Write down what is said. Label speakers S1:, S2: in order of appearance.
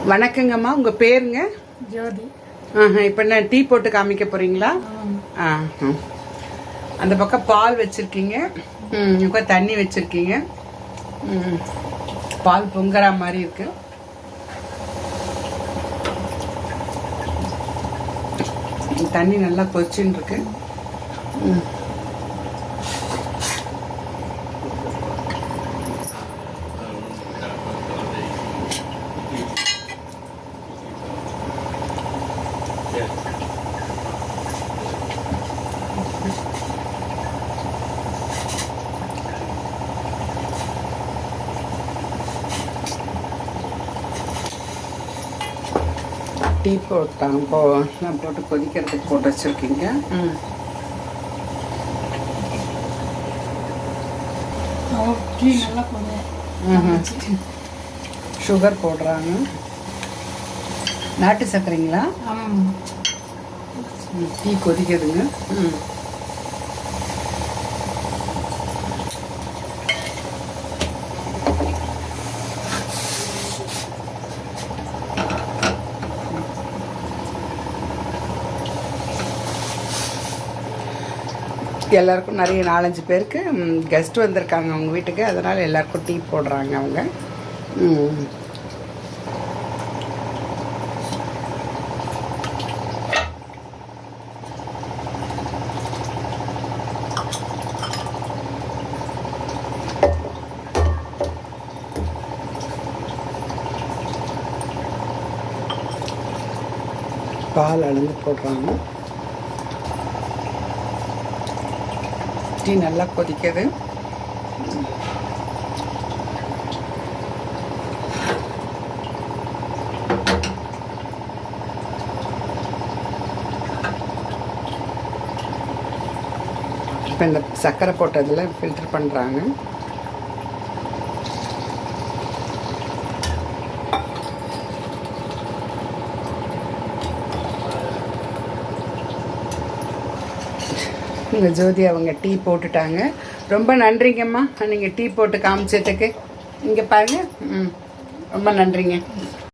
S1: வணக்கங்கம்மா, உங்க பேருங்க?
S2: ஜோதி.
S1: இப்போ என்ன டீ போட்டு காமிக்க போறீங்களா? அந்த பக்கம் பால் வச்சிருக்கீங்க, இப்போ தண்ணி வச்சிருக்கீங்க. பால் பொங்குற மாதிரி இருக்கு. தண்ணி நல்லா கொச்சின்னு இருக்கு. டீ போட்டாங்க போட்டு கொதிக்கிறதுக்கு போட்டு வச்சிருக்கீங்க. சுகர் போடுறாங்க. நாட்டு சர்க்கரைங்களா? டீ கொதிக்குதுங்க. எல்லாருக்கும் நிறைய 4-5 பேருக்கு கெஸ்ட் வந்திருக்காங்க அவங்க வீட்டுக்கு. அதனால் எல்லாருக்கும் டீ போடுறாங்க அவங்க. பால் அளந்து போடுறாங்க. டீ நல்லா கொதிக்குது. இப்போ இந்த சர்க்கரை போட்டதில் ஃபில்டர் பண்ணுறாங்க. இங்கே ஜோதி அவங்க டீ போட்டுட்டாங்க. ரொம்ப நன்றிங்கம்மா, நீங்கள் டீ போட்டு காமிச்சதுக்கு. இங்கே பாருங்கள். ரொம்ப நன்றிங்க.